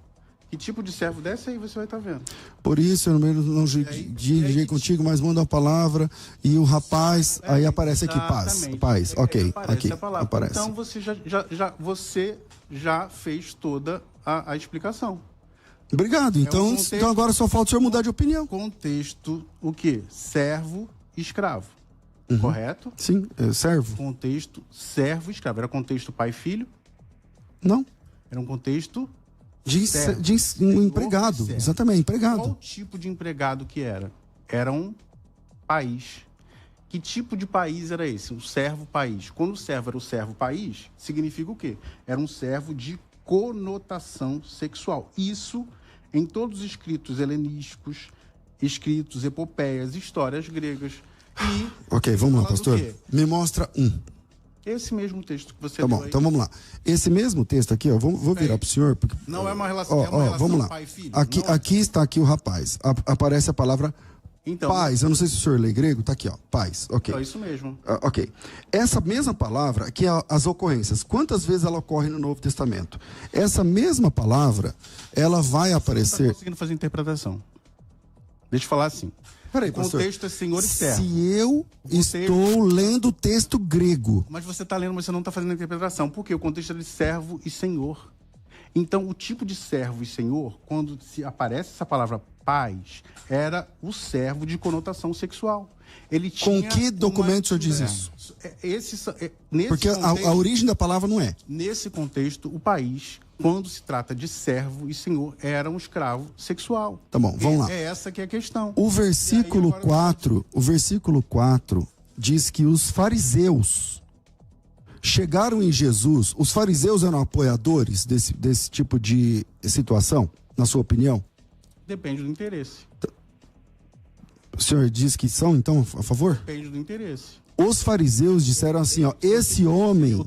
Desce aí, você vai estar vendo. Por isso, eu não dirigi contigo, mas manda a palavra, e o rapaz, aí aparece aqui, paz, ok, aqui, aparece. Então você já fez toda a explicação. Obrigado. Então, então agora só falta o senhor mudar de opinião. Contexto, o quê? Servo e escravo. Correto? Sim, servo. Contexto servo e escravo. Era contexto pai e filho? Não. Era um contexto Um empregado. Exatamente, empregado. Qual tipo de empregado que era? Era um país. Que tipo de país era esse? Um servo-país. Quando o servo era o servo-país, significa o quê? Era um servo de conotação sexual. Isso em todos os escritos helenísticos, escritos, epopeias, histórias gregas. E ok, vamos lá, pastor. Me mostra um. Esse mesmo texto que você Tá bom, então vamos lá. Esse mesmo texto aqui, ó, vou virar pro senhor. Porque, não é uma relação, é uma relação vamos lá. pai e filho. Aqui está aqui o rapaz. Aparece a palavra então, paz. Eu não sei se o senhor lê grego, tá aqui, ó. Paz, ok. É isso mesmo. Ok. Essa mesma palavra, aqui é as ocorrências. Quantas vezes ela ocorre no Novo Testamento? Essa mesma palavra, ela vai aparecer... Você não está conseguindo fazer interpretação. Deixa eu falar assim. Peraí, o contexto pastor, é senhor e servo. Se eu estou lendo o texto grego... Mas você está lendo, mas você não está fazendo a interpretação. Por quê? O contexto é de servo e senhor. Então, o tipo de servo e senhor, quando se aparece essa palavra paz, era o servo de conotação sexual. Ele tinha com que documento o senhor diz isso? Porque a origem da palavra não é. Nesse contexto, o país, quando se trata de servo e senhor, era um escravo sexual. Tá bom, vamos lá. É essa que é a questão. O versículo 4 diz que os fariseus chegaram em Jesus. Os fariseus eram apoiadores desse tipo de situação, na sua opinião? Depende do interesse. O senhor diz que são, então, a favor? Depende do interesse. Os fariseus disseram assim, ó, esse homem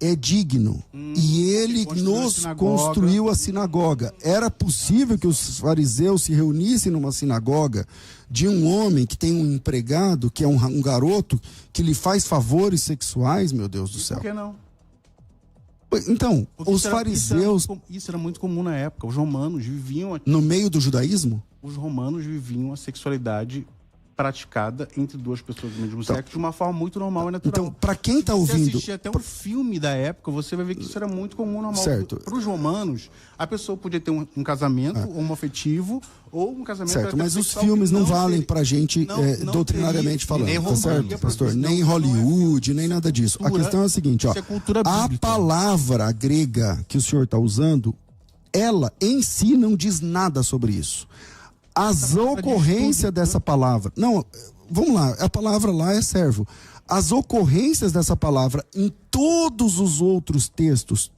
é digno e ele nos construiu a sinagoga. Era possível que os fariseus se reunissem numa sinagoga de um homem que tem um empregado, que é um garoto, que lhe faz favores sexuais, meu Deus do céu? Por que não? Então, os fariseus... Isso era muito comum na época. Os romanos viviam... No meio do judaísmo? Os romanos viviam a sexualidade praticada entre duas pessoas do mesmo sexo de uma forma muito normal e natural. Então, para quem está ouvindo... Se assistir até um filme da época, você vai ver que isso era muito comum, normal. Certo. Para os romanos, a pessoa podia ter um casamento homoafetivo ou um casamento... Certo, mas os filmes não valem para a gente doutrinariamente falando, nem tá certo, pastor? Nem Hollywood, nem nada disso. A questão é a seguinte, ó, a palavra grega que o senhor está usando, ela em si não diz nada sobre isso. As ocorrências dessa palavra... Não, vamos lá, a palavra lá é servo. As ocorrências dessa palavra em todos os outros textos,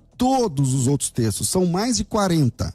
são mais de 40.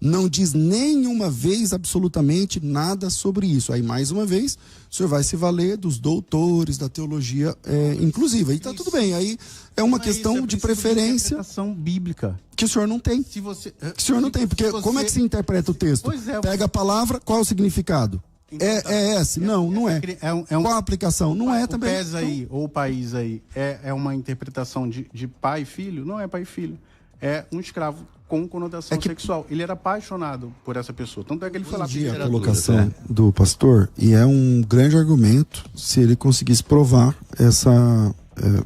Não diz nenhuma vez absolutamente nada sobre isso. Aí, mais uma vez, o senhor vai se valer dos doutores da teologia inclusiva. Aí tá tudo bem. Aí é uma questão de preferência. Interpretação bíblica. Que o senhor não tem. Que o senhor não tem. Porque como é que se interpreta o texto? Pega a palavra, qual é o significado? É esse? Não, não é. Qual a aplicação? Não é também. O PES aí, ou o país aí, é uma interpretação de pai e filho? Não é pai e filho. É um escravo com conotação sexual. Ele era apaixonado por essa pessoa. Tanto é que ele foi lá pedir a colocação do pastor, e é um grande argumento se ele conseguisse provar essa...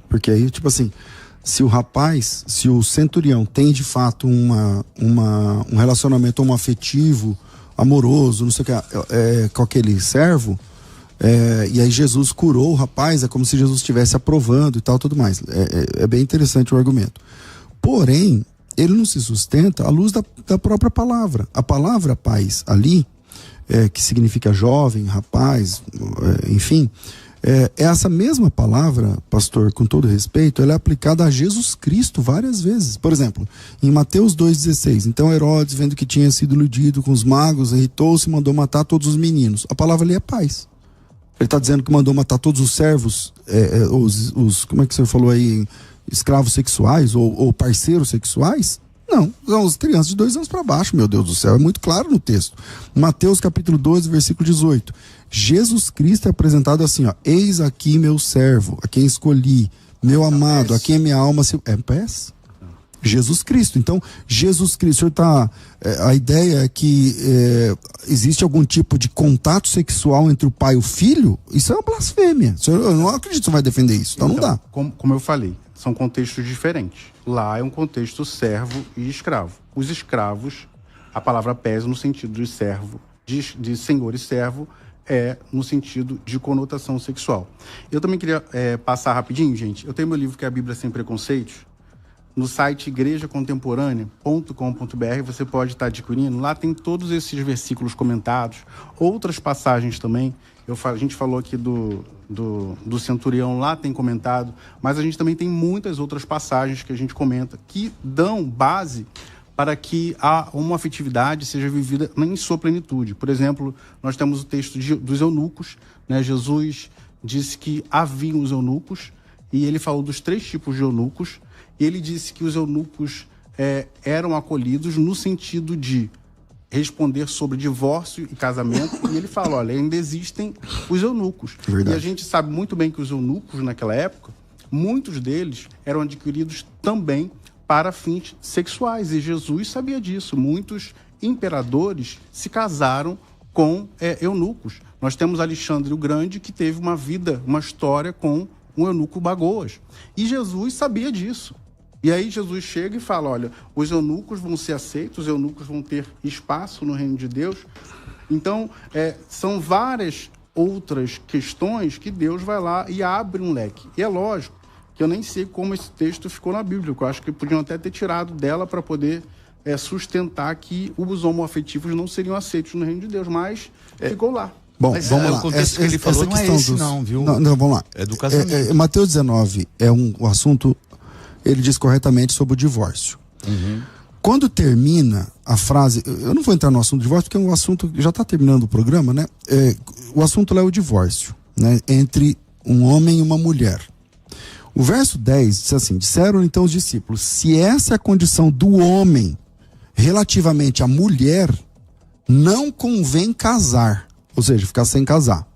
porque aí, tipo assim, se o centurião tem de fato um relacionamento homoafetivo, amoroso, não sei o que, com aquele servo, e aí Jesus curou o rapaz, é como se Jesus estivesse aprovando e tal, tudo mais. É bem interessante o argumento. Porém, ele não se sustenta à luz da própria palavra. A palavra paz ali, que significa jovem, rapaz, enfim, essa mesma palavra, pastor, com todo respeito, ela é aplicada a Jesus Cristo várias vezes. Por exemplo, em Mateus 2,16, então Herodes, vendo que tinha sido iludido com os magos, irritou-se e mandou matar todos os meninos. A palavra ali é paz. Ele está dizendo que mandou matar todos os servos, como é que o senhor falou aí, escravos sexuais ou parceiros sexuais? Não, são as crianças de 2 anos para baixo, meu Deus do céu, é muito claro no texto. Mateus capítulo 12, versículo 18. Jesus Cristo é apresentado assim, ó: eis aqui meu servo, a quem escolhi, meu amado, a quem minha alma se... pés? Jesus Cristo. Então, Jesus Cristo, a ideia é que existe algum tipo de contato sexual entre o pai e o filho? Isso é uma blasfêmia. Eu não acredito que você vai defender isso, então não dá. Como eu falei, são contextos diferentes. Lá é um contexto servo e escravo. Os escravos A palavra pés, no sentido de servo, de senhor e servo, é no sentido de conotação sexual. Eu também queria passar rapidinho, gente. Eu tenho meu livro que é a Bíblia Sem Preconceitos. No site igrejacontemporânea.com.br você pode estar adquirindo. Lá tem todos esses versículos comentados, outras passagens também. A gente falou aqui do centurião, lá tem comentado, mas a gente também tem muitas outras passagens que a gente comenta que dão base para que a homoafetividade seja vivida em sua plenitude. Por exemplo, nós temos o texto dos eunucos, né? Jesus disse que haviam os eunucos, e ele falou dos 3 tipos de eunucos, e ele disse que os eunucos eram acolhidos no sentido de responder sobre divórcio e casamento, e ele fala, olha, ainda existem os eunucos. Verdade. E a gente sabe muito bem que os eunucos, naquela época, muitos deles eram adquiridos também para fins sexuais, e Jesus sabia disso. Muitos imperadores se casaram com eunucos. Nós temos Alexandre o Grande, que teve uma história com um eunuco Bagoas. E Jesus sabia disso. E aí Jesus chega e fala, olha, os eunucos vão ser aceitos, os eunucos vão ter espaço no reino de Deus. Então, são várias outras questões que Deus vai lá e abre um leque. E é lógico que eu nem sei como esse texto ficou na Bíblia, que eu acho que podiam até ter tirado dela para poder sustentar que os homoafetivos não seriam aceitos no reino de Deus, mas ficou lá. Bom, mas, vamos lá. O contexto que ele falou não é esse, não, viu? Não, vamos lá. É do casamento. Mateus 19 é um assunto, ele diz corretamente sobre o divórcio. Uhum. Quando termina a frase, eu não vou entrar no assunto do divórcio, porque é um assunto, já está terminando o programa, né? O assunto lá é o divórcio, né? Entre um homem e uma mulher. O verso 10 diz assim, disseram então os discípulos, se essa é a condição do homem relativamente à mulher, não convém casar, ou seja, ficar sem casar.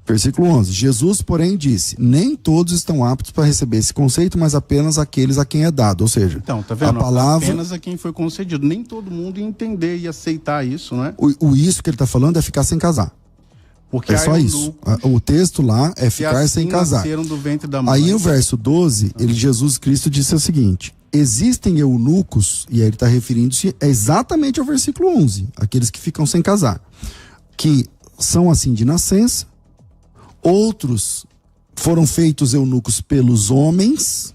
Versículo 11, Jesus, porém, disse, nem todos estão aptos para receber esse conceito, mas apenas aqueles a quem é dado, ou seja, então, tá vendo? A palavra... apenas a quem foi concedido, nem todo mundo ia entender e aceitar isso, né? Isso que ele está falando é ficar sem casar. Porque é só isso. O texto lá é ficar assim sem casar. Do ventre da mãe. Aí no verso 12, Jesus Cristo disse o seguinte, existem eunucos, e aí ele está referindo-se exatamente ao versículo 11, aqueles que ficam sem casar, que são assim de nascença, outros foram feitos eunucos pelos homens,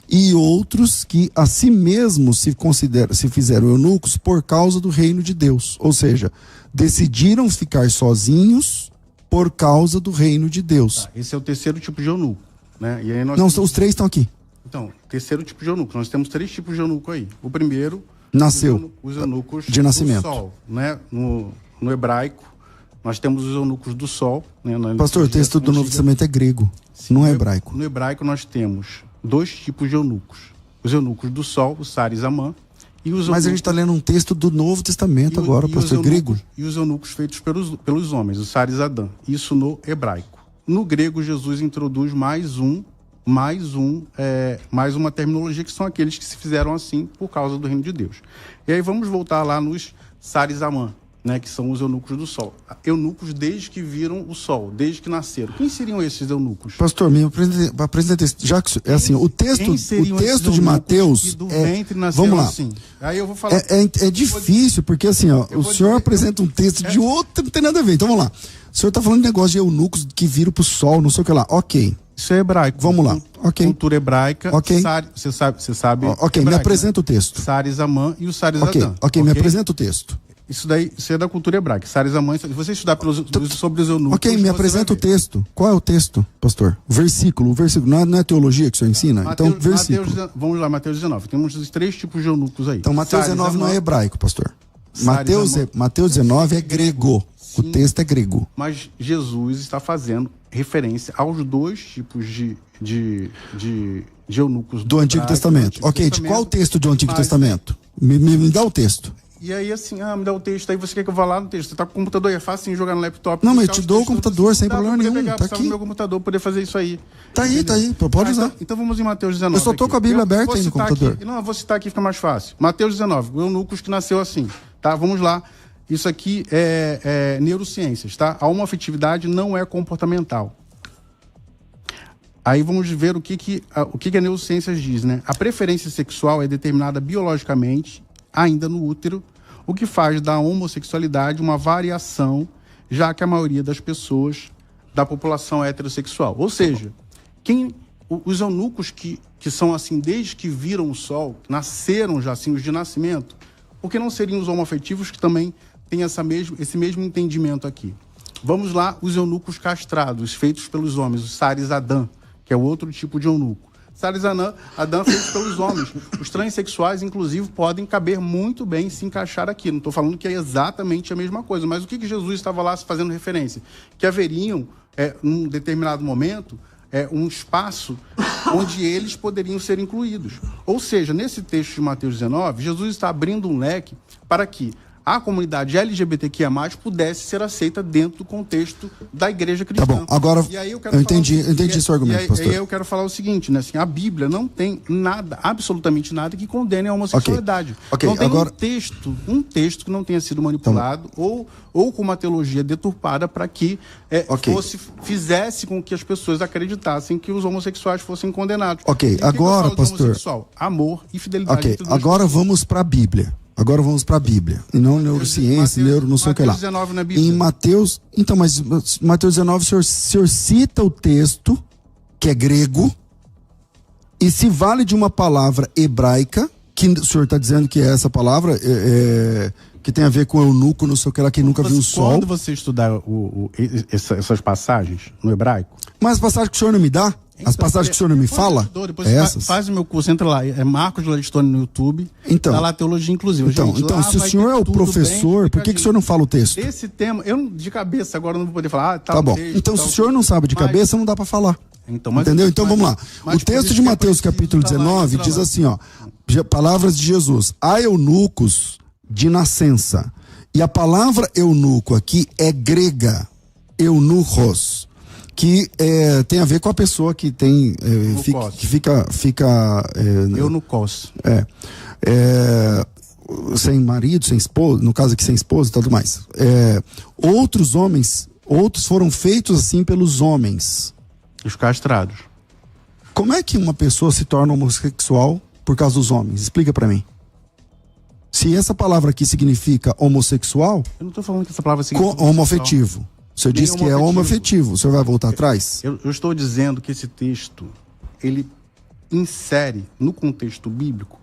e outros que a si mesmos se fizeram eunucos por causa do reino de Deus. Ou seja, decidiram ficar sozinhos por causa do reino de Deus. Esse é o terceiro tipo de eunuco, né? E aí os 3 estão aqui. Então, terceiro tipo de eunuco. Nós temos 3 tipos de eunuco aí. O primeiro, nasceu os eunucos de nascimento. Do sol, né? No hebraico, nós temos os eunucos do sol. Né? Pastor, o texto do Novo Testamento é grego, não é hebraico. No hebraico nós temos 2 tipos de eunucos. Os eunucos do sol, o Saris Amã, e os eunucos... Mas a gente está lendo um texto do Novo Testamento agora, pastor, grego. E os eunucos feitos pelos homens, o Saris Adã. Isso no hebraico. No grego, Jesus introduz mais uma terminologia, que são aqueles que se fizeram assim por causa do reino de Deus. E aí vamos voltar lá nos Saris Amã, né, que são os eunucos do sol. Eunucos desde que viram o sol, desde que nasceram. Quem seriam esses eunucos? Pastor, me apresenta já que é assim, o texto de Mateus vamos lá. Assim? Aí eu vou falar. É difícil, porque assim, ó, o senhor apresenta um texto de outro, não tem nada a ver. Então vamos lá. O senhor está falando de negócio de eunucos que viram pro sol, não sei o que lá. OK. Isso é hebraico. Vamos lá. OK. Cultura hebraica. OK. Você sabe. OK, hebraico, me apresenta, né? O texto. Saris Amã e o Saris Adã. OK, me apresenta o texto. Isso é da cultura hebraica. Saris Amã, se você estudar sobre os eunucos... OK, me apresenta o texto. Qual é o texto, pastor? O versículo. Não é teologia que o senhor ensina? Então, versículo. Vamos lá, Mateus 19. Temos os 3 tipos de eunucos aí. Então, Mateus 19 não é hebraico, pastor. Mateus 19 é grego. O texto é grego. Mas Jesus está fazendo referência aos 2 tipos de eunucos do Antigo Testamento. OK, de qual texto do Antigo Testamento? Me dá o texto. E aí assim, me dá o texto, aí você quer que eu vá lá no texto? Você tá com o computador, é fácil em jogar no laptop. Não, mas eu te dou o computador sem problema nenhum. Tá aqui. No meu computador poder fazer isso aí. Tá aí, pode usar. Então vamos em Mateus 19. Eu só tô com a Bíblia aberta aí no computador. Eu vou citar aqui, fica mais fácil. Mateus 19, o eunucos que nasceu assim, tá? Vamos lá. Isso aqui é neurociências, tá? A homoafetividade não é comportamental. Aí vamos ver o que a neurociências diz, né? A preferência sexual é determinada biologicamente ainda no útero, o que faz da homossexualidade uma variação, já que a maioria das pessoas da população é heterossexual. Ou seja, os eunucos que são assim desde que viram o sol, nasceram já assim, os de nascimento, por que não seriam os homoafetivos que também têm esse mesmo entendimento aqui? Vamos lá, os eunucos castrados, feitos pelos homens, os Saris Adã, que é o outro tipo de eunuco. Saris Adã feitos pelos homens. Os transexuais, inclusive, podem caber muito bem, se encaixar aqui. Não estou falando que é exatamente a mesma coisa, mas o que Jesus estava lá fazendo referência? Que haveriam, num determinado momento, um espaço onde eles poderiam ser incluídos. Ou seja, nesse texto de Mateus 19, Jesus está abrindo um leque para que a comunidade LGBTQIA+, pudesse ser aceita dentro do contexto da igreja cristã. Tá bom, agora eu entendi seu argumento, pastor. E aí eu quero falar o seguinte, né? Assim, a Bíblia não tem nada, absolutamente nada, que condene a homossexualidade. Okay. Não tem agora... um texto que não tenha sido manipulado ou com uma teologia deturpada para que fizesse com que as pessoas acreditassem que os homossexuais fossem condenados. Ok, agora, pastor... Amor e fidelidade. Ok, agora vamos para a Bíblia. Agora vamos para a Bíblia, e não neurociência, não sei o que lá. Mateus 19 na Bíblia. Em Mateus, então, mas Mateus 19, o senhor cita o texto, que é grego, e se vale de uma palavra hebraica, que o senhor está dizendo que é essa palavra, que tem a ver com eunuco, não sei o que lá, que nunca viu o sol. Quando você estudar essas passagens no hebraico... Mas as passagens que o senhor não me dá? As passagens que o senhor não me fala? Depois faz o meu curso, entra lá, é Marcos Gladstone no YouTube, tá lá Teologia Inclusiva. Então, se o senhor é o professor, por que o senhor não fala o texto? Esse tema, eu de cabeça agora não vou poder falar. Tá bom, então se o senhor não sabe de cabeça, não dá para falar. Entendeu? Então vamos lá. O texto de Mateus capítulo 19 diz assim, ó, palavras de Jesus: há eunucos de nascença. E a palavra eunuco aqui é eunuchos, que tem a ver com a pessoa que tem fica eunucos. Sem marido, sem esposa, no caso aqui sem esposa e tudo mais. Outros foram feitos assim pelos homens. Os castrados. Como é que uma pessoa se torna homossexual por causa dos homens? Explica pra mim. Se essa palavra aqui significa homossexual... Eu não tô falando que essa palavra significa homoafetivo. O senhor disse que é homoafetivo. O senhor vai voltar atrás? Eu estou dizendo que esse texto, ele insere no contexto bíblico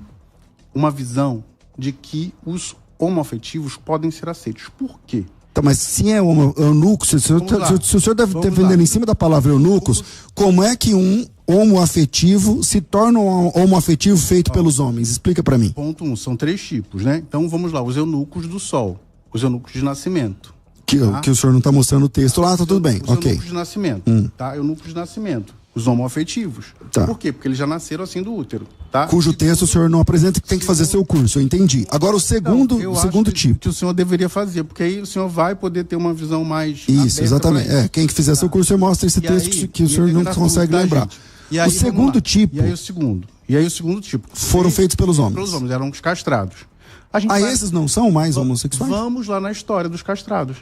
uma visão de que os homoafetivos podem ser aceitos. Por quê? Tá, mas se é eunuco, se o senhor está defendendo em cima da palavra eunucos, como é que um homoafetivo se torna um homoafetivo feito pelos homens? Explica para mim. Ponto 1, são 3 tipos, né? Então vamos lá, os eunucos do sol, os eunucos de nascimento. Que o senhor não está mostrando o texto lá, tá tudo bem, ok. Eunucos de nascimento, tá? Eunucos de nascimento. Os homoafetivos. Tá. Por quê? Porque eles já nasceram assim do útero, tá? Cujo texto o senhor não apresenta, que tem que fazer seu curso, eu entendi. Agora o segundo tipo. Que o senhor deveria fazer, porque aí o senhor vai poder ter uma visão mais isso, exatamente. Quem que fizer seu curso, eu mostro esse texto que o senhor não consegue lembrar. Aí, o segundo tipo... E aí o segundo tipo... Foram feitos pelos homens. Pelos homens, eram os castrados. Esses não são mais homossexuais? Vamos lá na história dos castrados.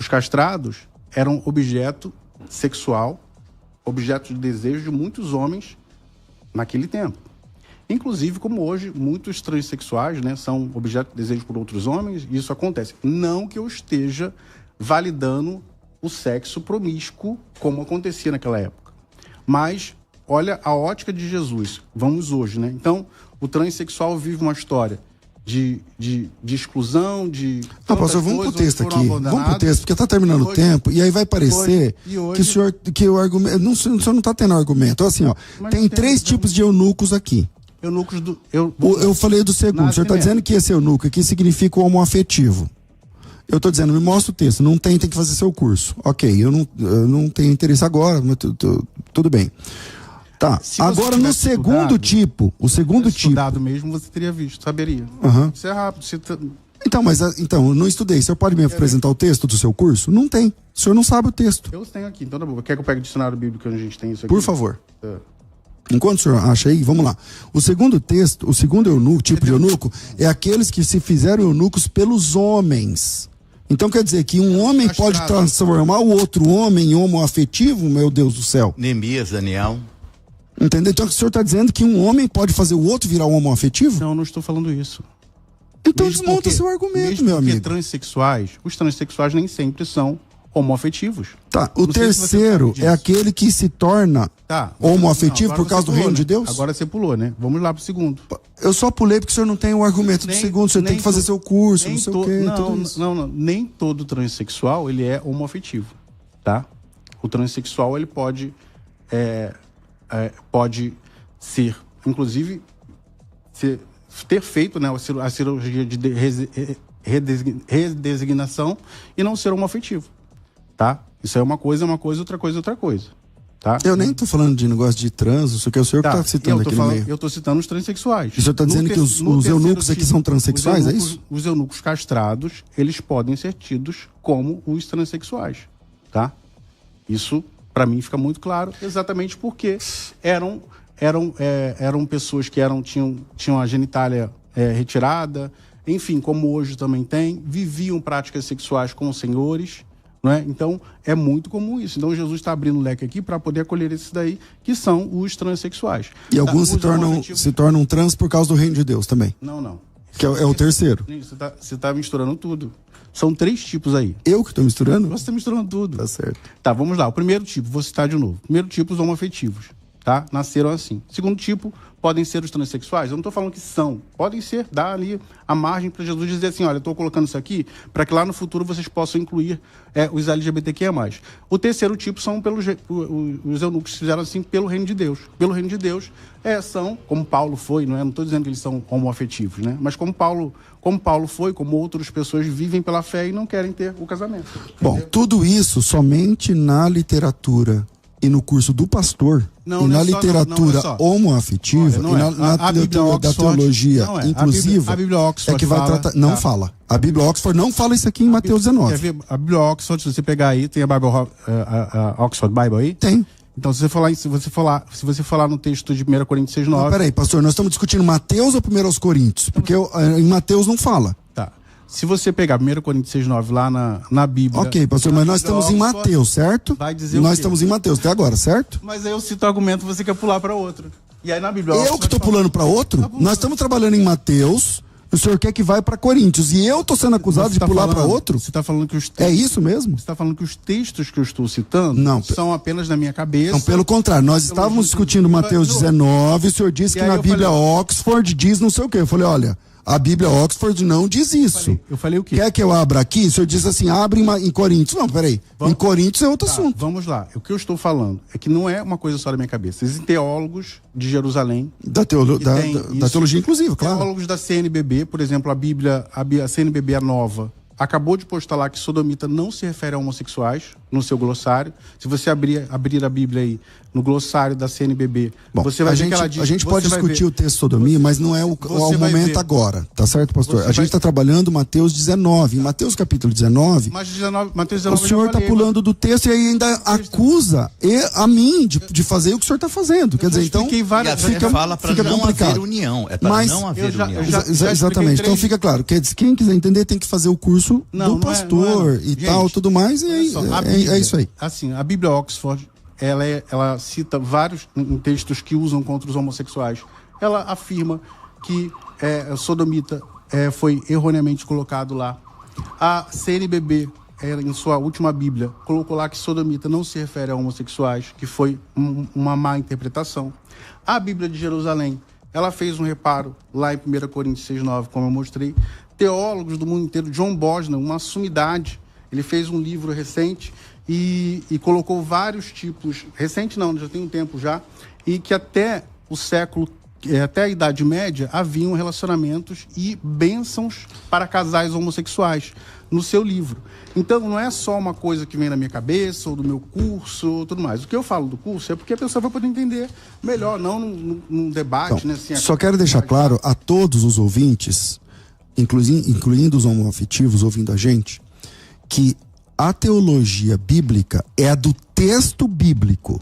Os castrados eram objeto sexual, objeto de desejo de muitos homens naquele tempo. Inclusive, como hoje, muitos transexuais, né, são objeto de desejo por outros homens, e isso acontece. Não que eu esteja validando o sexo promíscuo, como acontecia naquela época. Mas, olha a ótica de Jesus. Vamos hoje, né? Então, o transexual vive uma história de exclusão, de... Não, pastor, vamos pro texto aqui. Vamos pro texto, porque tá terminando o tempo, e aí vai parecer que o argumento... o senhor não tá tendo argumento. Assim, ó, tem 3 tipos de eunucos aqui. Eunucos do... Eu falei do segundo. O senhor tá dizendo que esse eunuco aqui significa o homoafetivo. Eu tô dizendo, me mostra o texto. Não tem que fazer seu curso. Ok, eu não tenho interesse agora, mas tudo bem. Tá, agora no segundo tipo, estudado mesmo, você teria visto, saberia. Isso é rápido. Então, eu não estudei. O senhor pode me apresentar o texto do seu curso? Não tem. O senhor não sabe o texto. Eu tenho aqui, então tá bom. Quer que eu pegue o dicionário bíblico onde a gente tem isso aqui? Por favor. Enquanto o senhor acha aí, vamos lá. O segundo texto, o segundo eunuco, tipo de eunuco, é aqueles que se fizeram eunucos pelos homens. Então quer dizer que um homem pode transformar o outro homem em homoafetivo, meu Deus do céu? Neemias, Daniel... Entendeu? Então o senhor está dizendo que um homem pode fazer o outro virar um homoafetivo? Não estou falando isso. Então Mesmo desmonta porque- seu argumento, mesmo meu porque amigo. os transexuais nem sempre são homoafetivos. Tá, o Não sei se você terceiro sabe disso. é aquele que se torna Tá. homoafetivo Não, por agora causa você do reino pulou, de né? Deus? Agora você pulou, né? Vamos lá pro segundo. Eu só pulei porque o senhor não tem o argumento do Nem- segundo, o senhor tem nem que fazer to- seu curso, nem não sei to- o quê, não, tudo isso. não, nem todo transexual ele é homoafetivo, tá? O transexual ele pode ser, inclusive, ter feito, né, a cirurgia de redesignação e não ser homoafetivo, tá? Isso é uma coisa, outra coisa, outra coisa, tá? Eu nem tô falando de negócio de trans, isso que é o senhor que tá citando aqui no meio. Eu tô citando os transexuais. E o senhor tá dizendo que os eunucos aqui são transexuais, é isso? Os eunucos castrados, eles podem ser tidos como os transexuais, tá? Isso, para mim, fica muito claro, exatamente porque eram pessoas que tinham a genitália retirada, enfim, como hoje também tem, viviam práticas sexuais com senhores, não é? Então, é muito comum isso. Então, Jesus está abrindo o leque aqui para poder acolher esses daí, que são os transexuais. E alguns Os homoafetivos- se tornam trans por causa do reino de Deus também. Não. Que é o terceiro. Você tá misturando tudo. São 3 tipos aí. Eu que tô misturando? Você está misturando tudo. Tá certo. Tá, vamos lá. O primeiro tipo, vou citar de novo. Primeiro tipo, os homoafetivos, tá? Nasceram assim. Segundo tipo, podem ser os transexuais. Eu não estou falando que são. Podem ser, dá ali a margem para Jesus dizer assim, olha, eu estou colocando isso aqui para que lá no futuro vocês possam incluir os LGBTQIA+. O terceiro tipo são os eunucos que fizeram assim pelo reino de Deus. Pelo reino de Deus, são, como Paulo foi, não estou dizendo que eles são homoafetivos, né? Mas como Paulo foi, como outras pessoas vivem pela fé e não querem ter o casamento. Bom, tudo isso somente na literatura e no curso do pastor, Não, e não na é só, literatura não é só. homoafetiva, Olha, não e é. na A Bíblia literatura da Oxford, teologia não é. inclusiva, A Bíblia Oxford é que vai fala- tratar... Não tá. fala. A Bíblia Oxford não fala isso aqui em Mateus 19. Quer ver? A Bíblia Oxford, se você pegar aí, tem a Oxford Bible aí? Tem. Então, se você falar no texto de 1 Coríntios 6:9... Não, peraí, pastor, nós estamos discutindo Mateus ou 1 aos Coríntios? Porque em Mateus não fala. Tá. Se você pegar 1 Coríntios 6:9 lá na Bíblia... Ok, pastor, mas nós Bíblia estamos em Oxford, Mateus, certo? vai dizer o Nós quê? estamos em Mateus até agora, certo? Mas aí eu cito o argumento, você quer pular para outro. E aí na Bíblia Eu Oxford que estou fala- pulando para outro? Tá bom. Nós estamos trabalhando em Mateus, o senhor quer que vai para Coríntios, e eu estou sendo acusado Você de tá pular para falando- outro? Você está falando que os É isso mesmo? Você está falando que os textos que eu estou citando Não. são apenas na minha cabeça. Não, pelo contrário, nós estávamos discutindo Mateus 19, o senhor disse E que aí na eu Bíblia falei- Oxford diz não sei o quê. Eu falei, olha, a Bíblia Oxford não diz isso. Eu falei o quê? Quer que eu abra aqui? O senhor diz assim, abre em Coríntios. Não, peraí. Vamos- Em Coríntios é outro Tá, assunto. vamos lá. O que eu estou falando é que não é uma coisa só da minha cabeça. Existem teólogos de Jerusalém. Da que tem da isso. teologia inclusiva, claro. Teólogos da CNBB, por exemplo, a CNBB a nova, acabou de postar lá que sodomita não se refere a homossexuais no seu glossário. Se você abrir a Bíblia aí no glossário da CNBB, Bom, você vai a ver gente, que ela diz... a gente você pode vai discutir ver- o texto sodomia, mas não é o você vai momento ver- agora, tá certo, pastor? Você A gente vai- está trabalhando Mateus 19. Em Mateus capítulo 19, Mas Mateus o 19 senhor eu já está falei, pulando do texto e aí ainda acusa a mim de fazer o que o senhor está fazendo. Quer dizer, então expliquei E várias até vezes. fala para fica não complicado. haver união. É para Mas não haver eu já- união. eu já- Exatamente. expliquei Então três- fica claro. Quem quiser entender tem que fazer o curso Não, do não é- pastor não é. e Gente, tal, tudo mais. E Olha aí, só, a é Bíblia, isso aí. Assim, a Bíblia Oxford, ela cita vários textos que usam contra os homossexuais. Ela afirma que sodomita foi erroneamente colocado lá. A CNBB, em sua última Bíblia, colocou lá que sodomita não se refere a homossexuais, que foi uma má interpretação. A Bíblia de Jerusalém, ela fez um reparo lá em 1 Coríntios 6:9, como eu mostrei. Teólogos do mundo inteiro, John Bosner, uma sumidade, ele fez um livro recente e colocou vários tipos, recente não, já tem um tempo já, e que até o século, até a Idade Média, haviam relacionamentos e bênçãos para casais homossexuais no seu livro. Então, não é só uma coisa que vem da minha cabeça, ou do meu curso, ou tudo mais. O que eu falo do curso é porque a pessoa vai poder entender melhor, não num debate, Então, né? Assim, só quero deixar claro a todos os ouvintes, incluindo os homoafetivos ouvindo a gente, que a teologia bíblica é a do texto bíblico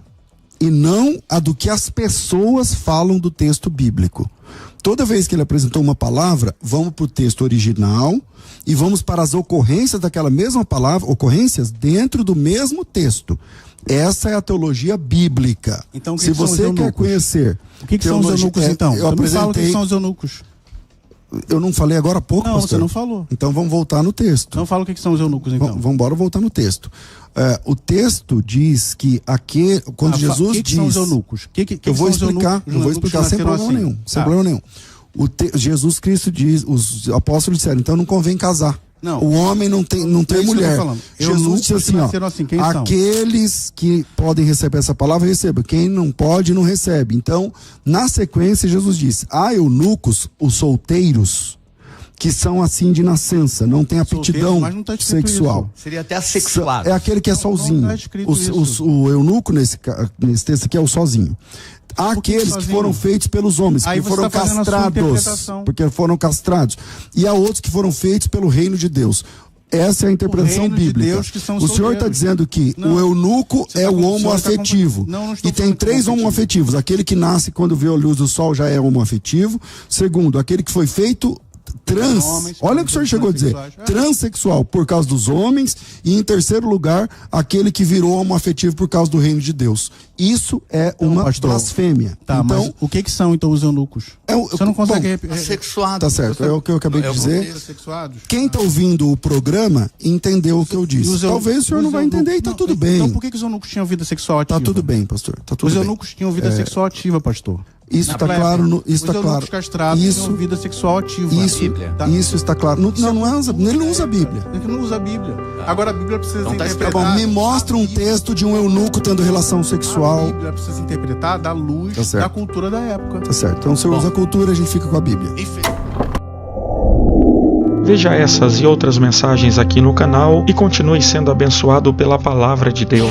e não a do que as pessoas falam do texto bíblico. Toda vez que ele apresentou uma palavra, vamos para o texto original e vamos para as ocorrências daquela mesma palavra, ocorrências dentro do mesmo texto. Essa é a teologia bíblica. Então, o que Se que são os você quer eunucos? conhecer... O que são os teologia- eunucos, então? Eu Então me fala o que apresentei... são os eunucos. Eu não falei agora há pouco, Não, pastor? você não falou. Então vamos voltar no texto. Então fala o que são os eunucos, então. Vamos embora voltar no texto. O texto diz que quando Jesus que diz... são os eunucos? Eu vou explicar, Os eu vou eunucos explicar sem nasceram problema assim. nenhum. Sem problema nenhum. Jesus Cristo diz, os apóstolos disseram, então não convém casar. Não. O homem não tem É isso que eu mulher. tô falando. Jesus Eunucos disse assim, que ó, nasceram assim, quem são? aqueles que podem receber essa palavra, recebam. Quem não pode, não recebe. Então, na sequência, Jesus diz, há eunucos, os solteiros, que são assim de nascença, não tem aptidão mas não tá escrito sexual. isso. Seria até assexuado. É aquele que é sozinho. tá escrito isso. O eunuco nesse texto aqui é o sozinho. Há Por que aqueles que sozinho? foram feitos pelos homens, Aí que você foram tá fazendo a sua castrados, interpretação. porque foram castrados. E há outros que foram feitos pelo reino de Deus. Essa é a interpretação reino de bíblica. Deus que são O senhor está solteiros. dizendo que Não. o eunuco Você é tá o com- o senhor tá homoafetivo. não estou E tem falando que é 3 homoafetivos. Aquele que nasce quando vê a luz do sol já é homoafetivo. Segundo, aquele que foi feito trans. Homens, Olha o que o senhor chegou a dizer. Transexual por causa dos homens. E em terceiro lugar, aquele que virou homoafetivo por causa do reino de Deus. Isso é uma pastor, blasfêmia. Tá, então, mas o que são então os eunucos? Você não consegue... Assexuado. tá certo. É o que eu acabei de dizer. Sexuados? Quem está ouvindo o programa entendeu o que eu disse. Talvez o senhor não vai entender e tá tudo bem. Então por que os eunucos tinham vida sexual ativa? Tá tudo bem, pastor. Tá tudo Os bem. eunucos tinham vida sexual ativa, pastor. Isso Na está plebe, claro. Isso os está eunucos claro. castrados Isso, tinham vida sexual ativa. isso, Bíblia. Tá? isso está claro. Ele não usa a Bíblia. Ele não usa a Bíblia. Agora a Bíblia precisa Então tá Tá interpretar. bom, me mostra um texto de um eunuco tendo relação A sexual. Bíblia precisa interpretar da luz Tá certo. da cultura da época. Tá certo. Então, o senhor usa a cultura, a gente fica com a Bíblia. Veja essas e outras mensagens aqui no canal e continue sendo abençoado pela Palavra de Deus.